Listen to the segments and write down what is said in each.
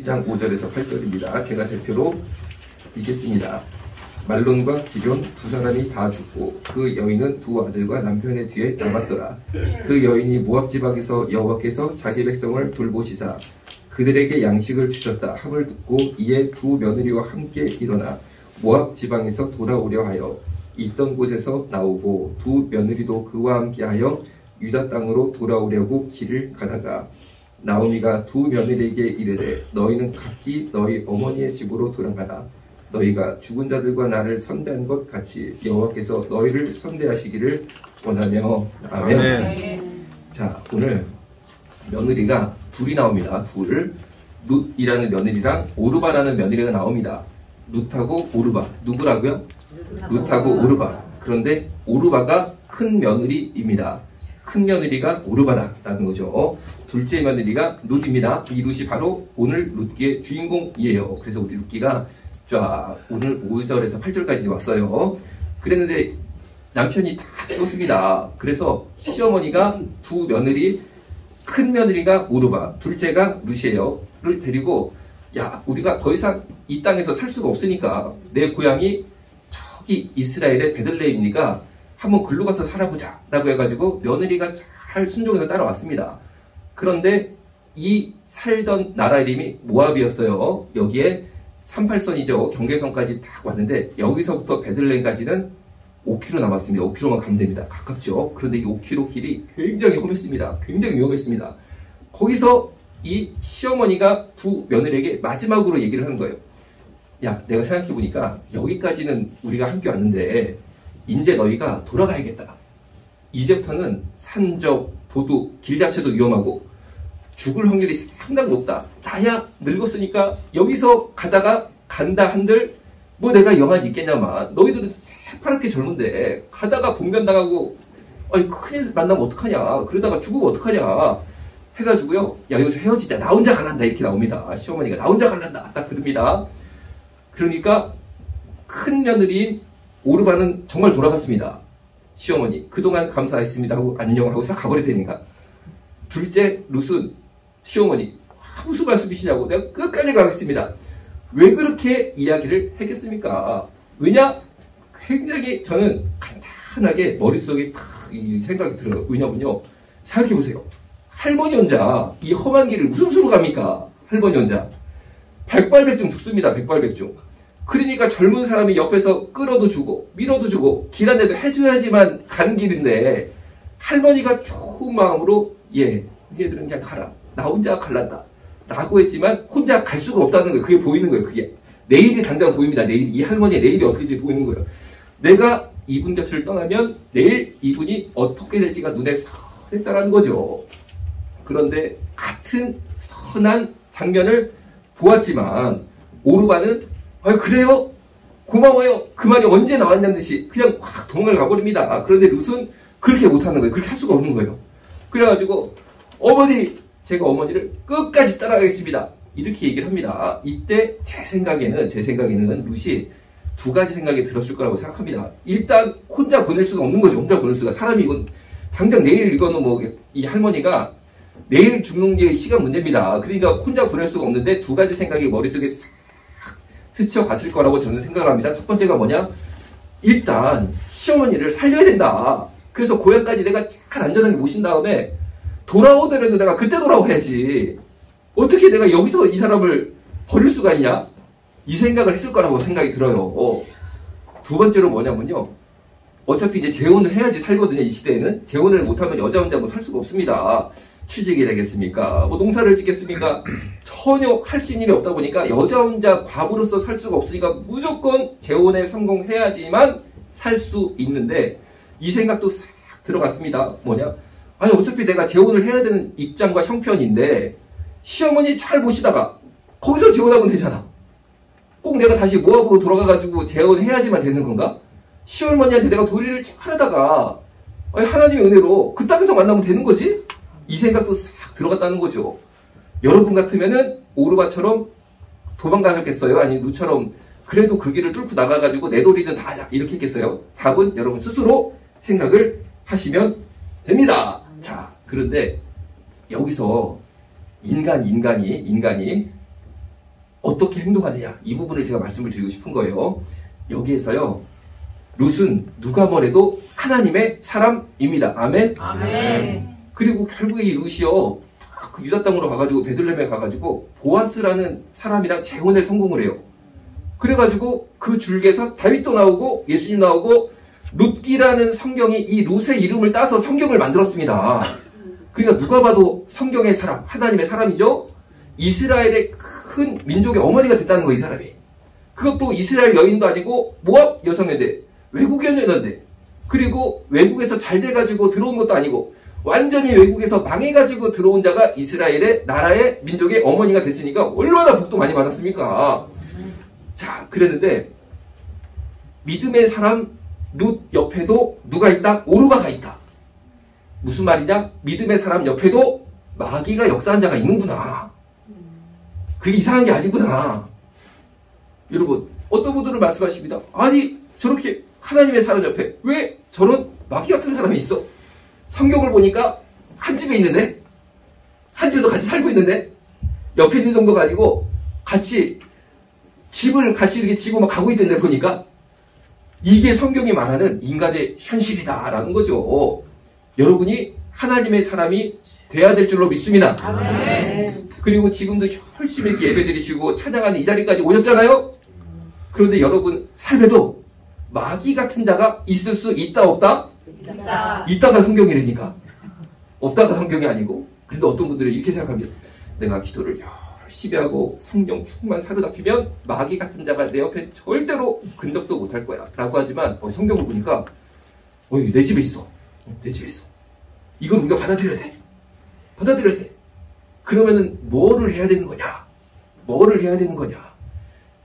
1장 5절에서 8절입니다. 제가 대표로 읽겠습니다. 말론과 기럐 두 사람이 다 죽고 그 여인은 두 아들과 남편의 뒤에 남았더라. 그 여인이 모압 지방에서 여호와께서 자기 백성을 돌보시사 그들에게 양식을 주셨다 함을 듣고 이에 두 며느리와 함께 일어나 모압 지방에서 돌아오려 하여 있던 곳에서 나오고 두 며느리도 그와 함께하여 유다 땅으로 돌아오려고 길을 가다가 나오미가 두 며느리에게 이르되 너희는 각기 너희 어머니의 집으로 돌아가라. 너희가 죽은 자들과 나를 선대한 것 같이 여호와께서 너희를 선대하시기를 원하며. 아멘. 아멘. 자, 오늘 며느리가 둘이 나옵니다. 둘. 룻이라는 며느리랑 오르바라는 며느리가 나옵니다. 룻하고 오르바. 누구라고요? 룻하고 오르바. 그런데 오르바가 큰 며느리입니다. 큰 며느리가 오르바다라는 거죠. 둘째 며느리가 룻입니다. 이 룻이 바로 오늘 룻기의 주인공이에요. 그래서 우리 룻기가 자, 오늘 5절에서 8절까지 왔어요. 그랬는데 남편이 다 죽었습니다. 그래서 시어머니가 두 며느리, 큰 며느리가 오르바, 둘째가 룻이에요.를 데리고 야, 우리가 더 이상 이 땅에서 살 수가 없으니까 내 고향이 저기 이스라엘의 베들레헴이니까 한번 글로 가서 살아보자 라고 해가지고 며느리가 잘 순종해서 따라왔습니다. 그런데 이 살던 나라 이름이 모압이었어요. 여기에 38선이죠. 경계선까지 딱 왔는데 여기서부터 베들레헴까지는 5km 남았습니다. 5km만 가면 됩니다. 가깝죠. 그런데 이 5km 길이 굉장히 험했습니다. 굉장히 위험했습니다. 거기서 이 시어머니가 두 며느리에게 마지막으로 얘기를 하는 거예요. 야, 내가 생각해보니까 여기까지는 우리가 함께 왔는데 이제 너희가 돌아가야겠다. 이제부터는 산적, 도둑, 길 자체도 위험하고 죽을 확률이 상당히 높다. 나야 늙었으니까 여기서 가다가 간다 한들 뭐 내가 영안이 있겠냐만 너희들은 새파랗게 젊은데 가다가 봉변당하고 아니 큰일 만나면 어떡하냐. 그러다가 죽으면 어떡하냐 해가지고요. 야, 여기서 헤어지자. 나 혼자 갈란다. 이렇게 나옵니다. 시어머니가 나 혼자 갈란다. 딱 그럽니다. 그러니까 큰 며느리인 오르바는 정말 돌아갔습니다. 시어머니 그동안 감사했습니다 하고 안녕하고 싹 가버리다니까. 둘째 룻은 시어머니 무슨 말씀이시냐고 내가 끝까지 가겠습니다. 왜 그렇게 이야기를 했겠습니까? 왜냐? 굉장히 저는 간단하게 머릿속에 탁 이 생각이 들어요. 왜냐면요. 생각해보세요. 할머니 혼자 이 험한 길을 무슨 수로 갑니까? 할머니 혼자. 백발백중 죽습니다. 백발백중. 그러니까 젊은 사람이 옆에서 끌어도 주고 밀어도 주고 길 안내도 해줘야지만 가는 길인데 할머니가 좋은 마음으로 예, 얘들은 그냥 가라. 나 혼자 갈란다. 라고 했지만 혼자 갈 수가 없다는 거예요. 그게 보이는 거예요. 그게. 내일이 당장 보입니다. 내일. 이 할머니의 내일이 어떻게 될지 보이는 거예요. 내가 이분 곁을 떠나면 내일 이분이 어떻게 될지가 눈에 선했다라는 거죠. 그런데 같은 선한 장면을 보았지만 오르바는 아 그래요? 고마워요. 그 말이 언제 나왔냐는 듯이 그냥 확 도망을 가버립니다. 그런데 룻은 그렇게 못하는 거예요. 그렇게 할 수가 없는 거예요. 그래가지고 어머니 제가 어머니를 끝까지 따라가겠습니다. 이렇게 얘기를 합니다. 이때 제 생각에는 룻이 두 가지 생각이 들었을 거라고 생각합니다. 일단 혼자 보낼 수가 없는 거죠. 혼자 보낼 수가. 사람이 이건 당장 내일 이거는 뭐 이 할머니가 내일 죽는 게 시간 문제입니다. 그러니까 혼자 보낼 수가 없는데 두 가지 생각이 머릿속에 싹 스쳐갔을 거라고 저는 생각을 합니다. 첫 번째가 뭐냐? 일단 시어머니를 살려야 된다. 그래서 고향까지 내가 잘 안전하게 모신 다음에 돌아오더라도 내가 그때 돌아와야지. 어떻게 내가 여기서 이 사람을 버릴 수가 있냐? 이 생각을 했을 거라고 생각이 들어요. 두 번째로 뭐냐면요. 어차피 이제 재혼을 해야지 살거든요. 이 시대에는. 재혼을 못하면 여자 혼자 뭐 살 수가 없습니다. 취직이 되겠습니까? 뭐 농사를 짓겠습니까? 전혀 할 수 있는 일이 없다 보니까 여자 혼자 과부로서 살 수가 없으니까 무조건 재혼에 성공해야지만 살 수 있는데 이 생각도 싹 들어갔습니다. 뭐냐? 아니 어차피 내가 재혼을 해야 되는 입장과 형편인데 시어머니 잘 모시다가 거기서 재혼하면 되잖아. 꼭 내가 다시 모압으로 돌아가가지고 재혼해야지만 되는 건가? 시어머니한테 내가 도리를 잘하다가 하나님의 은혜로 그 땅에서 만나면 되는 거지? 이 생각도 싹 들어갔다는 거죠. 여러분 같으면은 오르바처럼 도망가겠어요? 아니면 룻처럼 그래도 그 길을 뚫고 나가가지고 내 도리는 다 하자 이렇게 했겠어요? 답은 여러분 스스로 생각을 하시면 됩니다. 자, 그런데 여기서 인간이 어떻게 행동하느냐, 이 부분을 제가 말씀을 드리고 싶은 거예요. 여기에서요, 룻은 누가 뭐래도 하나님의 사람입니다. 아멘. 아멘. 그리고 결국에 이 룻이요, 그 유다 땅으로 가가지고 베들레헴에 가가지고 보아스라는 사람이랑 재혼에 성공을 해요. 그래가지고 그 줄기에서 다윗도 나오고 예수님 나오고 룻기라는 성경이 이 룻의 이름을 따서 성경을 만들었습니다. 그러니까 누가 봐도 성경의 사람, 하나님의 사람이죠. 이스라엘의 큰 민족의 어머니가 됐다는 거예요, 이 사람이. 그것도 이스라엘 여인도 아니고 모압 여성인데, 외국인이었는데, 그리고 외국에서 잘 돼가지고 들어온 것도 아니고 완전히 외국에서 망해가지고 들어온 자가 이스라엘의 나라의 민족의 어머니가 됐으니까 얼마나 복도 많이 받았습니까? 자, 그랬는데 믿음의 사람 룻 옆에도 누가 있다? 오르바가 있다. 무슨 말이냐? 믿음의 사람 옆에도 마귀가 역사한 자가 있는구나. 그게 이상한 게 아니구나. 여러분, 어떤 분들은 말씀하십니다. 아니, 저렇게 하나님의 사람 옆에 왜 저런 마귀 같은 사람이 있어? 성경을 보니까 한 집에 있는데, 한 집에도 같이 살고 있는데, 옆에 있는 정도가 아니고 같이 집을 같이 이렇게 지고 막 가고 있던데 보니까 이게 성경이 말하는 인간의 현실이다라는 거죠. 여러분이 하나님의 사람이 돼야 될 줄로 믿습니다. 아멘. 그리고 지금도 열심히 이렇게 예배드리시고 찬양하는 이 자리까지 오셨잖아요. 그런데 여러분 삶에도 마귀 같은 자가 있을 수 있다 없다? 있다가 성경이라니까. 없다가 성경이 아니고. 근데 어떤 분들은 이렇게 생각합니다. 내가 기도를 열심히 하고 성경 충만 사로잡히면 마귀 같은 자가 내 옆에 절대로 근접도 못할 거야 라고 하지만 성경을 보니까 내 집에 있어. 내 집에 있어. 이건 우리가 받아들여야 돼. 받아들여야 돼. 그러면은 뭐를 해야 되는 거냐? 뭐를 해야 되는 거냐?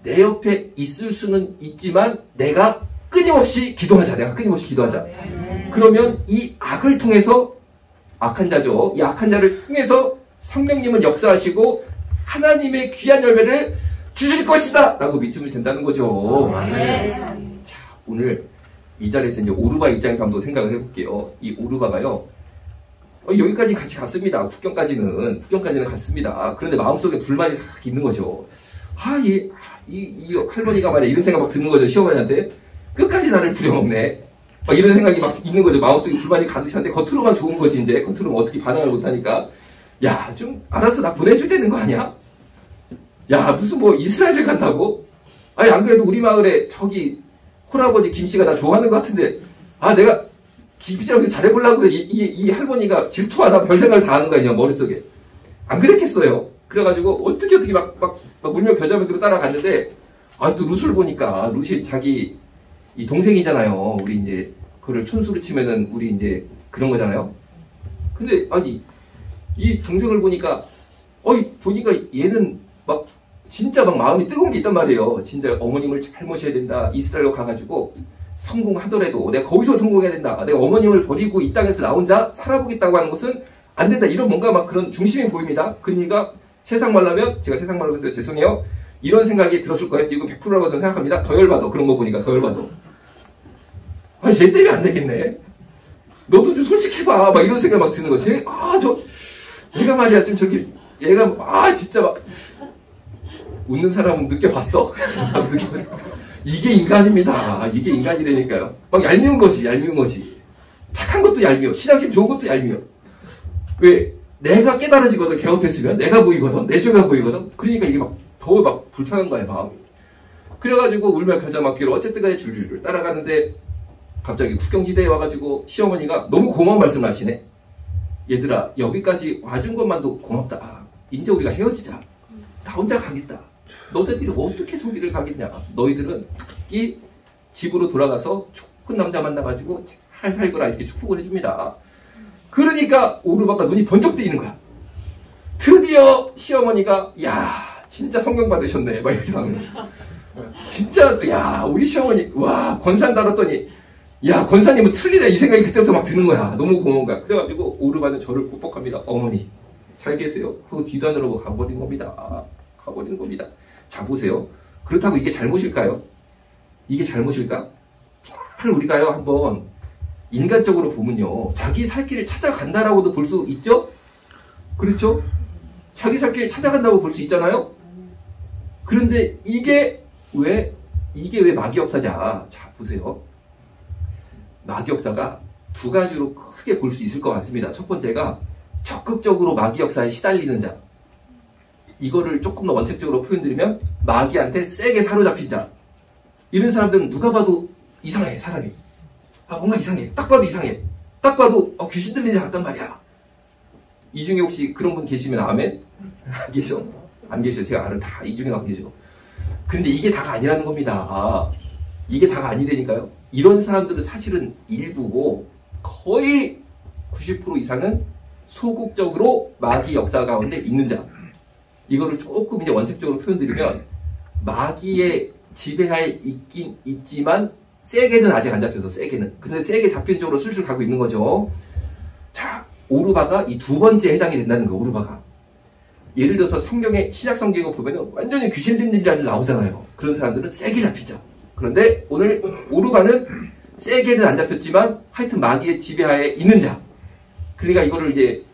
내 옆에 있을 수는 있지만 내가 끊임없이 기도하자. 내가 끊임없이 기도하자. 그러면 이 악을 통해서, 악한 자죠. 이 악한 자를 통해서 성령님은 역사하시고 하나님의 귀한 열매를 주실 것이다 라고 믿으면 된다는 거죠. 자, 오늘 이 자리에서 이제 오르바 입장에서 한번 생각을 해볼게요. 이 오르바가요, 여기까지 같이 갔습니다. 국경까지는 갔습니다. 그런데 마음속에 불만이 싹 있는 거죠. 이 할머니가 말이야, 이런 생각 막 드는 거죠. 시어머니한테. 끝까지 나를 부려먹네. 막 이런 생각이 막 있는 거죠. 마음속에 불만이 가득한데 겉으로만 좋은 거지, 이제. 겉으로는 어떻게 반응을 못하니까. 야, 좀 알아서 나 보내줘야 되는 거 아니야? 야, 무슨 뭐 이스라엘을 간다고? 아니, 안 그래도 우리 마을에 저기 홀아버지 김씨가 나 좋아하는 것 같은데, 내가 김씨랑 잘해보려고 이 할머니가 질투하다 별 생각을 다 하는 거 아니야, 머릿속에. 안 그랬겠어요. 그래가지고 어떻게 막 물며 겨자먹기로 따라갔는데, 또 룻을 보니까, 룻이 자기 이 동생이잖아요. 우리 이제 그걸 촌수로 치면은 우리 이제 그런 거잖아요. 근데 아니 이 동생을 보니까 얘는 막 진짜 막 마음이 뜨거운 게 있단 말이에요. 진짜 어머님을 잘 모셔야 된다. 이스라엘로 가가지고 성공하더라도 내가 거기서 성공해야 된다. 내가 어머님을 버리고 이 땅에서 나 혼자 살아보겠다고 하는 것은 안 된다. 이런 뭔가 막 그런 중심이 보입니다. 그러니까 세상 말로 하면, 제가 세상 말로 해서 죄송해요. 이런 생각이 들었을 거예요. 이거 100%라고 저는 생각합니다. 더 열받아. 그런 거 보니까 더 열받아. 쟤 때문에 안 되겠네. 너도 좀 솔직해봐. 막 이런 생각 막 드는 거지. 얘가 말이야, 좀 얘가, 진짜 막, 웃는 사람은 느껴봤어. 이게 인간입니다. 이게 인간이라니까요. 막 얄미운 거지. 착한 것도 얄미워. 신앙심 좋은 것도 얄미워. 왜? 내가 깨달아지거든. 개업했으면. 내가 보이거든. 내 죄가 보이거든. 그러니까 이게 더 불편한 거야, 마음이. 그래가지고 울며 겨자 먹기로 어쨌든 간에 줄줄줄 따라가는데, 갑자기 국경지대에 와가지고 시어머니가 너무 고마운 말씀을 하시네. 얘들아, 여기까지 와준 것만도 고맙다. 이제 우리가 헤어지자. 나 혼자 가겠다. 너희들이 어떻게 저기를 가겠냐. 너희들은 이 집으로 돌아가서 좋은 남자 만나가지고 잘 살거라. 이렇게 축복을 해줍니다. 그러니까 오르바가 눈이 번쩍 뜨이는 거야. 드디어 시어머니가 진짜 성경 받으셨네. 막 이렇게 하는 거야. 진짜 우리 시어머니 권산 다뤘더니 권사님은 틀리네. 이 생각이 그때부터 막 드는 거야. 너무 고마운 거야. 그래가지고 오르바는 저를 꾹뻑합니다. 어머니 잘 계세요? 하고 뒤도 안 돌아보고 가버린 겁니다. 자, 보세요. 그렇다고 이게 잘못일까요? 이게 잘못일까? 잘 우리가요, 한번 인간적으로 보면요, 자기 살 길을 찾아간다라고도 볼 수 있죠? 그렇죠? 자기 살 길을 찾아간다고 볼 수 있잖아요? 그런데 이게 왜 마귀 역사냐? 자, 보세요. 마귀 역사가 두 가지로 크게 볼 수 있을 것 같습니다. 첫 번째가 적극적으로 마귀 역사에 시달리는 자. 이거를 조금 더 원색적으로 표현드리면 마귀한테 세게 사로잡힌 자. 이런 사람들은 누가 봐도 이상해, 사람이. 뭔가 이상해. 딱 봐도 이상해. 딱 봐도 귀신 들리는 자 같단 말이야. 이 중에 혹시 그런 분 계시면 아멘? 안 계셔? 안 계셔. 제가 알아. 다 이 중에 안 계셔. 근데 이게 다가 아니라는 겁니다. 이게 다가 아니라니까요. 이런 사람들은 사실은 일부고 거의 90% 이상은 소극적으로 마귀 역사 가운데 있는 자. 이거를 조금 이제 원색적으로 표현드리면 마귀의 지배하에 있긴 있지만 세게는 아직 안 잡혀서 세게는. 근데 세게 잡힌 쪽으로 슬슬 가고 있는 거죠. 자, 오르바가 이 두 번째에 해당이 된다는 거예요. 오르바가. 예를 들어서 성경의 신약 성경을 보면 완전히 귀신 들린 일이 나오잖아요. 그런 사람들은 세게 잡히죠. 그런데 오늘 오르바는 세게는 안 잡혔지만 하여튼 마귀의 지배하에 있는 자. 그러니까 이거를 이제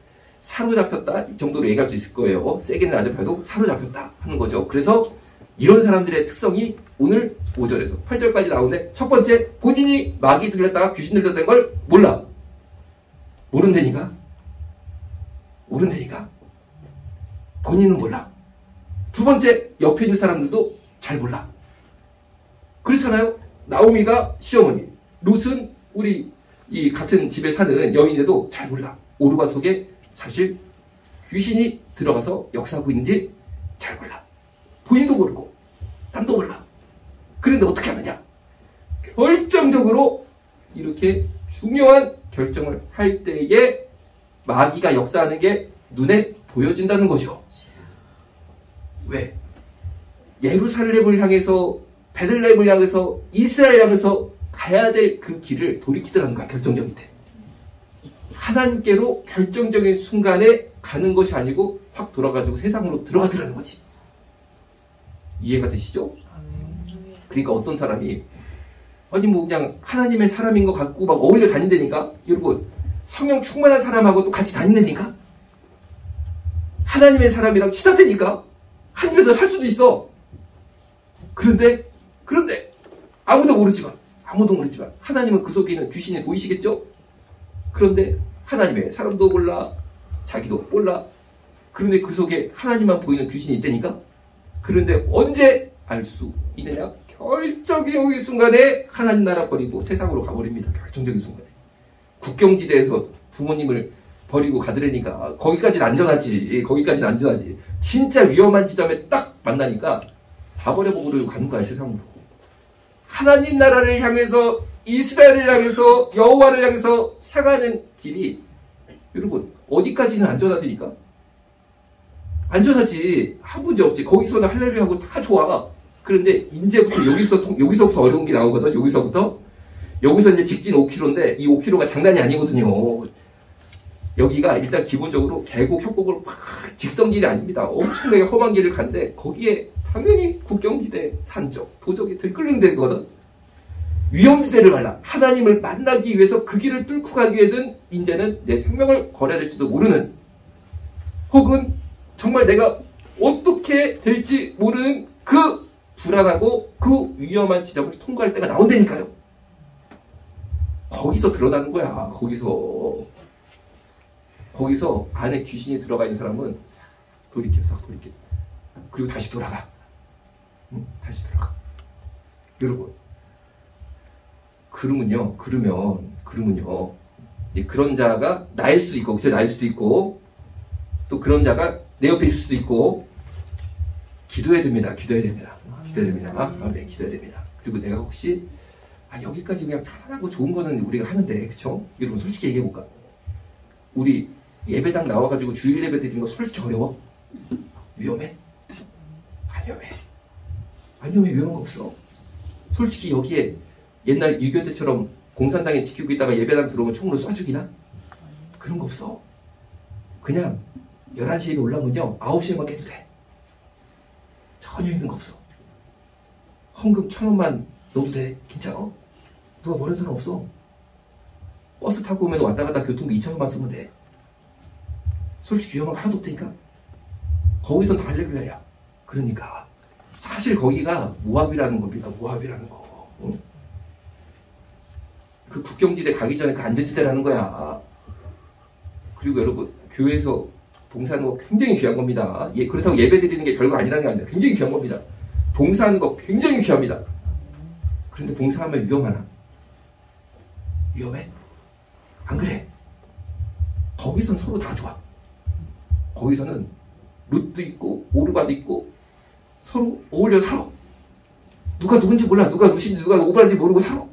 사로잡혔다 이 정도로 얘기할 수 있을 거예요. 세게는 안 잡혀도 사로잡혔다 하는 거죠. 그래서 이런 사람들의 특성이 오늘 5절에서 8절까지 나오는데, 첫 번째, 본인이 마귀 들렸다가 귀신 들렸다는 걸 몰라. 모른다니까. 본인은 몰라. 두 번째, 옆에 있는 사람들도 잘 몰라. 그렇잖아요. 나오미가 시어머니, 룻은 우리 이 같은 집에 사는 여인에도 잘 몰라. 오르바 속에 사실 귀신이 들어가서 역사하고 있는지 잘 몰라. 본인도 모르고 남도 몰라. 그런데 어떻게 하느냐? 결정적으로 이렇게 중요한 결정을 할 때에 마귀가 역사하는 게 눈에 보여진다는 거죠. 왜? 예루살렘을 향해서, 베들레헴을 향해서, 이스라엘 향해서 가야 될 그 길을 돌이키더라는 거야. 결정적일 때. 하나님께로 결정적인 순간에 가는 것이 아니고 확 돌아가지고 세상으로 들어가더라는 거지. 이해가 되시죠? 그러니까 어떤 사람이 그냥 하나님의 사람인 것 같고 막 어울려 다닌다니까? 여러분, 성령 충만한 사람하고 또 같이 다닌다니까? 하나님의 사람이랑 친하다니까? 한 집에서 살 수도 있어. 그런데 아무도 모르지만 하나님은 그 속에 있는 귀신이 보이시겠죠? 그런데 하나님의 사람도 몰라, 자기도 몰라. 그런데 그 속에 하나님만 보이는 귀신이 있다니까? 그런데 언제 알 수 있느냐? 결정적인 순간에 하나님 나라 버리고 세상으로 가버립니다. 결정적인 순간에. 국경지대에서 부모님을 버리고 가더라니까. 거기까지는 안전하지. 진짜 위험한 지점에 딱 만나니까 다 버려버리고 가는 거야, 세상으로. 하나님 나라를 향해서, 이스라엘을 향해서, 여호와를 향해서 향하는 길이, 여러분, 어디까지는 안전하다니까? 안전하지. 한 문제 없지. 거기서는 할렐루야 하고 다 좋아. 그런데 이제부터 여기서부터 어려운 게 나오거든. 여기서 이제 직진 5km인데 이 5km가 장난이 아니거든요. 여기가 일단 기본적으로 계곡 협곡을 막 직선길이 아닙니다. 엄청나게 험한 길을 간데 거기에 당연히 국경지대, 산적, 도적이 들끓는 데거든. 위험지대를 갈라. 하나님을 만나기 위해서 그 길을 뚫고 가기 위해서는 이제는 내 생명을 걸어야 될지도 모르는, 혹은 정말 내가 어떻게 될지 모르는 그 불안하고 그 위험한 지점을 통과할 때가 나온다니까요. 거기서 드러나는 거야. 거기서 안에 귀신이 들어가 있는 사람은 싹 돌이켜. 그리고 다시 돌아가. 다시 들어가. 여러분, 그러면요. 그런 자가 나일 수도 있고, 또 그런 자가 내 옆에 있을 수도 있고, 기도해야 됩니다. 네, 기도해야 됩니다. 그리고 내가 혹시, 여기까지 그냥 편안하고 좋은 거는 우리가 하는데, 그쵸? 여러분, 솔직히 얘기해볼까? 우리 예배당 나와가지고 주일 예배 드리는 거 솔직히 어려워? 위험해? 안 위험해. 위험한 거 없어. 솔직히 여기에 옛날 6.25 때처럼 공산당에 지키고 있다가 예배당 들어오면 총으로 쏴 죽이나? 그런 거 없어. 그냥 11시에 올라오면요 9시에만 깨도 돼. 전혀 힘든 거 없어. 헌금 1,000원만 넣어도 돼. 괜찮아. 누가 버리는 사람 없어. 버스 타고 오면 왔다 갔다 교통비 2,000원만 쓰면 돼. 솔직히 위험한 거 하나도 없다니까. 거기선 다 할렐루야야. 그러니까 사실 거기가 모압이라는 겁니다. 모압이라는 거. 응? 그 국경지대 가기 전에 그 안전지대라는 거야. 그리고 여러분, 교회에서 봉사하는 거 굉장히 귀한 겁니다. 예, 그렇다고 예배 드리는 게 별거 아니라는 게 아닙니다. 굉장히 귀한 겁니다. 봉사하는 거 굉장히 귀합니다. 그런데 봉사하면 위험하나? 위험해? 안 그래? 거기선 서로 다 좋아. 거기서는 룻도 있고 오르바도 있고 서로 어울려 살아. 누가 누군지 몰라. 누가 룻인지 누가 오르바인지 모르고 살아.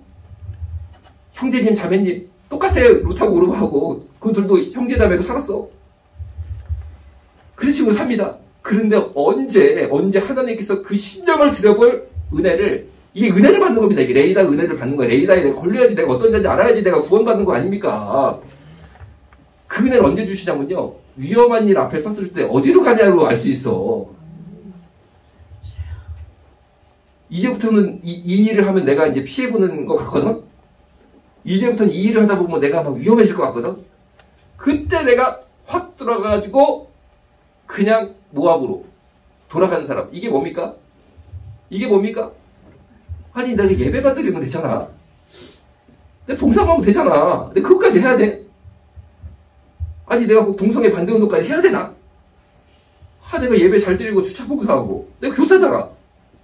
형제님 자매님 똑같아. 룻하고 오르바하고 그들도 형제자매로 살았어. 그런 식으로 삽니다. 그런데 언제 하나님께서 그 심령을 들여볼 은혜를, 이게 은혜를 받는 겁니다. 이게 레이다 은혜를 받는 거야. 레이다에 내가 걸려야지, 내가 어떤 자인지 알아야지 내가 구원받는 거 아닙니까? 그 은혜를 언제 주시냐면요, 위험한 일 앞에 섰을 때 어디로 가냐로 알 수 있어. 이제부터는 이 일을 하면 내가 이제 피해보는 것 같거든? 이제부터는 이 일을 하다 보면 내가 막 위험해질 것 같거든? 그때 내가 확 들어가가지고 그냥 모압으로 돌아가는 사람. 이게 뭡니까? 이게 뭡니까? 아니, 내가 예배만 드리면 되잖아. 내가 봉사만 하면 되잖아. 근데 그것까지 해야 돼? 아니, 내가 꼭 동성애 반대 운동까지 해야 되나? 내가 예배 잘 드리고 주차 봉사하고 내가 교사잖아.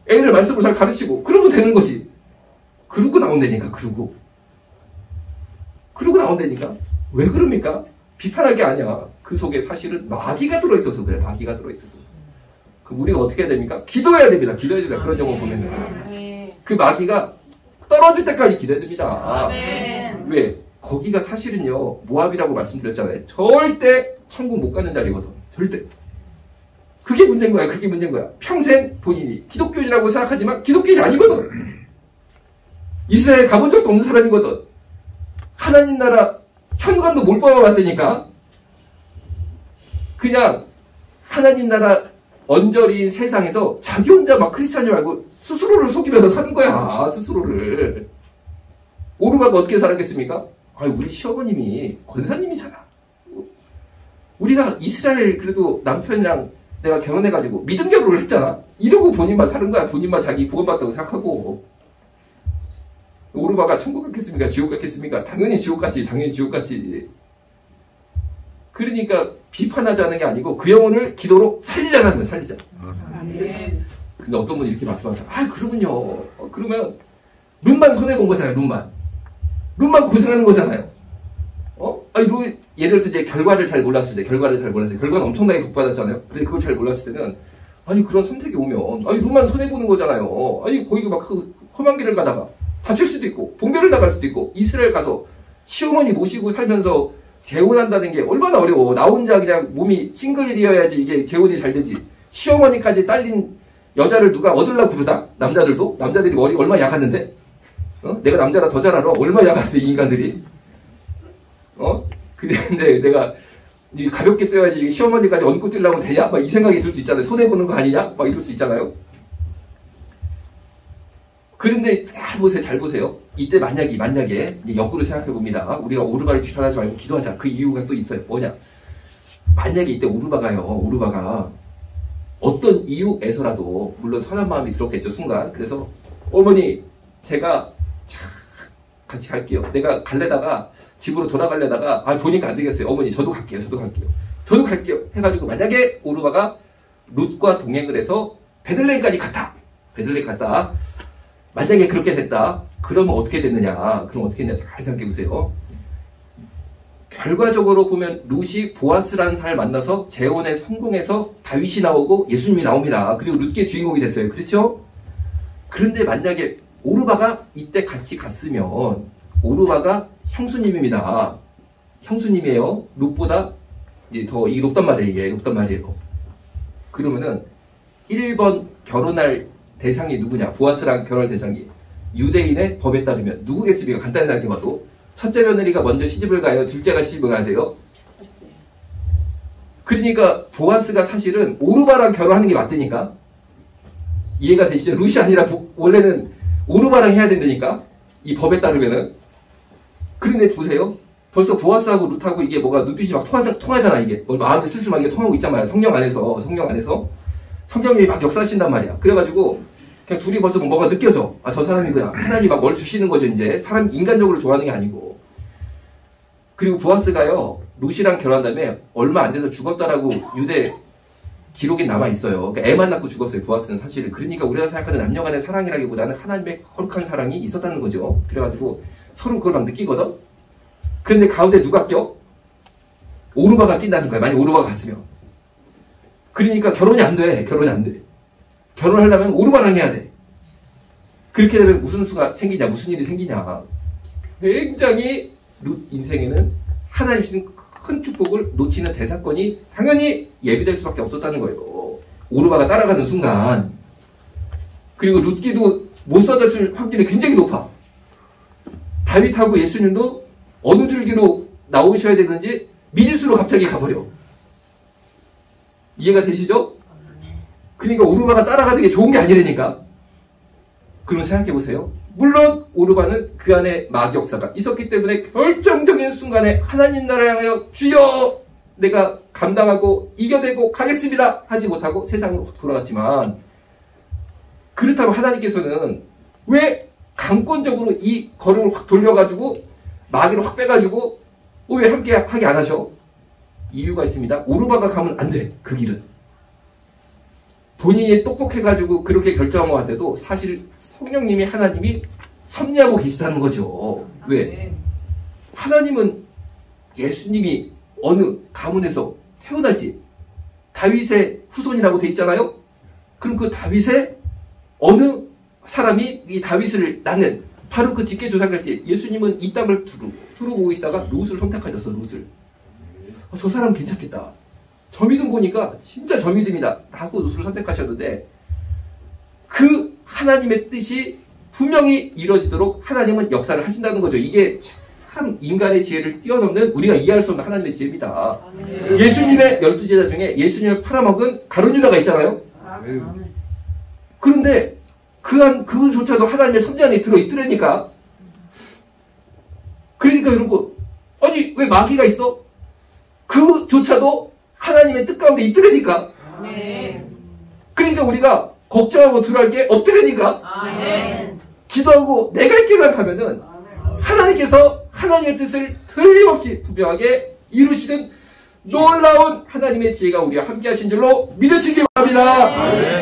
애를 말씀을 잘 가르치고 그러면 되는 거지. 그러고 나온다니까. 그러고 나온다니까. 왜 그럽니까? 비판할 게 아니야. 그 속에 사실은 마귀가 들어있어서 그래. 마귀가 들어있어서. 그럼 우리가 어떻게 해야 됩니까? 기도해야 됩니다. 기도해야 됩니다. 그런 경우 보면은. 그 마귀가 떨어질 때까지 기도해야 됩니다. 왜? 거기가 사실은요, 모압이라고 말씀드렸잖아요. 절대 천국 못 가는 자리거든. 절대. 그게 문제인 거야. 그게 문제인 거야. 평생 본인이 기독교인이라고 생각하지만 기독교인이 아니거든. 이스라엘 가본 적도 없는 사람이거든. 하나님 나라 현관도 못 봐봤다니까. 그냥 하나님 나라 언저리인 세상에서 자기 혼자 막 크리스찬인 줄 알고 스스로를 속이면서 사는 거야. 스스로를. 오르바가 어떻게 살았겠습니까? 우리 시어머님이 권사님이잖아. 우리가 이스라엘 그래도 남편이랑 내가 결혼해가지고 믿음 결혼을 했잖아. 이러고 본인만 사는 거야. 본인만 자기 구원받다고 생각하고. 오르바가 천국 갔겠습니까? 지옥 갔겠습니까? 당연히 지옥 갔지. 당연히 지옥 갔지. 그러니까 비판하자는 게 아니고 그 영혼을 기도로 살리자는 거예요. 살리자. 근데 어떤 분이 이렇게 말씀하잖아. 그러면요. 그러면 룻만 손해본 거잖아요. 룻만 고생하는 거잖아요. 예를 들어서 이제 결과를 잘 몰랐을 때, 결과는 엄청나게 복받았잖아요. 근데 그걸 잘 몰랐을 때는, 그런 선택이 오면, 룻만 손해보는 거잖아요. 거기가 막 험한 길을 가다가 다칠 수도 있고, 봉변을 나갈 수도 있고, 이스라엘 가서 시어머니 모시고 살면서 재혼한다는 게 얼마나 어려워. 나 혼자 그냥 몸이 싱글이어야지 이게 재혼이 잘 되지. 시어머니까지 딸린 여자를 누가 얻으려고 그러다? 남자들이 머리 얼마나 약았는데? 내가 남자라 더 잘 알아. 얼마나 약았어, 이 인간들이. 근데 내가 가볍게 써야지 시어머니까지 얹고 뛰려면 되냐? 막 이 생각이 들 수 있잖아요. 손해보는 거 아니냐? 막 이럴 수 있잖아요. 그런데 잘 보세요. 이때 만약에 역으로 생각해 봅니다. 우리가 오르바를 비판하지 말고 기도하자. 그 이유가 또 있어요. 뭐냐? 만약에 이때 오르바가 어떤 이유에서라도 물론 선한 마음이 들었겠죠, 순간. 그래서 어머니 제가 같이 갈게요. 내가 갈래다가 집으로 돌아가려다가 보니까 안 되겠어요. 어머니 저도 갈게요. 해가지고 만약에 오르바가 룻과 동행을 해서 베들레헴까지 갔다. 만약에 그렇게 됐다. 그러면 어떻게 됐느냐? 잘 생각해 보세요. 결과적으로 보면 룻이 보아스라는 사람을 만나서 재혼에 성공해서 다윗이 나오고 예수님이 나옵니다. 그리고 룻의 주인공이 됐어요. 그렇죠? 그런데 만약에 오르바가 이때 같이 갔으면 오르바가 형수님입니다. 형수님이에요. 룻보다 더 이게 높단 말이에요. 그러면은 1번 결혼할 대상이 누구냐? 보아스랑 결혼할 대상이 유대인의 법에 따르면 누구겠습니까? 간단히 생각해봐도 첫째 며느리가 먼저 시집을 가요? 둘째가 시집을 가야 돼요? 그러니까 보아스가 사실은 오르바랑 결혼하는 게 맞다니까? 이해가 되시죠? 룻이 아니라 원래는 오르바랑 해야 된다니까? 이 법에 따르면은. 그런데 보세요. 벌써 보아스하고 룻하고 이게 뭐가 눈빛이 막 통하잖아, 이게. 마음이 슬슬 막 통하고 있잖아요. 성령 안에서. 성령이 막 역사하신단 말이야. 그래가지고 그냥 둘이 벌써 뭔가 느껴져. 아, 저 사람이구나. 하나님이 막 뭘 주시는 거죠, 이제. 사람 인간적으로 좋아하는 게 아니고. 그리고 보아스가요, 룻이랑 결혼한 다음에 얼마 안 돼서 죽었다라고 유대 기록에 남아있어요. 그러니까 애만 낳고 죽었어요, 보아스는 사실은. 그러니까 우리가 생각하는 남녀 간의 사랑이라기보다는 하나님의 거룩한 사랑이 있었다는 거죠. 그래가지고 서로 그걸 막 느끼거든? 그런데 가운데 누가 껴? 오르바가 낀다는 거야. 만약 오르바가 갔으면. 그러니까 결혼이 안 돼. 결혼이 안 돼. 결혼하려면 오르바랑 해야 돼. 그렇게 되면 무슨 수가 생기냐, 무슨 일이 생기냐. 굉장히 룻 인생에는 하나님 주신 큰 축복을 놓치는 대사건이 당연히 예비될 수밖에 없었다는 거예요. 오르바가 따라가는 순간. 그리고 룻기도 못 써졌을 확률이 굉장히 높아. 다윗하고 예수님도 어느 줄기로 나오셔야 되는지 미지수로 갑자기 가버려. 이해가 되시죠? 그러니까 오르바가 따라가는 게 좋은 게 아니라니까. 그럼 생각해보세요. 물론 오르바는 그 안에 마귀역사가 있었기 때문에 결정적인 순간에 하나님 나라를 향하여 주여 내가 감당하고 이겨내고 가겠습니다 하지 못하고 세상으로 확 돌아갔지만, 그렇다고 하나님께서는 왜 강권적으로 이 걸음을 확 돌려가지고 마귀를 확 빼가지고 왜 함께 하게 안 하셔? 이유가 있습니다. 오르바가 가면 안 돼. 그 길은. 본인이 똑똑해가지고 그렇게 결정한 것 같아도 사실 성령님이 하나님이 섭리하고 계시다는 거죠. 왜? 하나님은 예수님이 어느 가문에서 태어날지 다윗의 후손이라고 돼 있잖아요. 그럼 그 다윗의 어느 사람이 이 다윗을 낳는 바로 그 직계 조상일지. 예수님은 이 땅을 두루 보고 있다가 룻을 선택하셔서 룻을. 저 사람 괜찮겠다. 저 믿음 보니까 진짜 저 믿음이다 라고 룻을 선택하셨는데, 그 하나님의 뜻이 분명히 이루어지도록 하나님은 역사를 하신다는 거죠. 이게 참 인간의 지혜를 뛰어넘는, 우리가 이해할 수 없는 하나님의 지혜입니다. 예수님의 12제자 중에 예수님을 팔아먹은 가룟유다가 있잖아요. 그런데 그조차도 하나님의 섭리 안에 들어있더라니까. 그러니까 여러분, 아니 왜 마귀가 있어? 그조차도 하나님의 뜻 가운데 있더라니까. 그러니까 우리가 걱정하고 두려워할 게 없더라니까. 기도하고 내 갈 길만 가면은 하나님께서 하나님의 뜻을 틀림없이 분명하게 이루시는 놀라운 하나님의 지혜가 우리와 함께 하신 줄로 믿으시기 바랍니다.